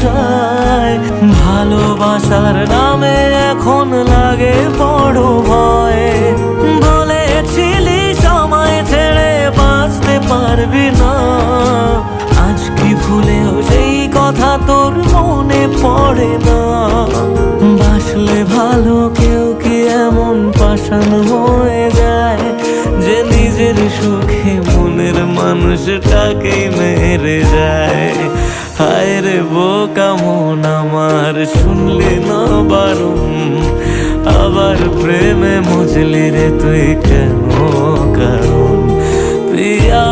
যায়। ভালোবাসার নামে এখন লাগে বড় ভয়। বলেছিলি সময় ছেড়ে বাঁচতে পারবি না, আজ কি ভুলেও সেই কথা তোর মনে পড়ে না? বাসলে ভালো কেউ কি এমন পাষাণ হয়ে যায় যে নিজের সুখে মনের মানুষটাকেই মেরে যায়? হায় রে বোকা মন আমার, শুনলি না বারণ, আবার প্রেমে মজলি রে তুই কেন কারণ? পিয়া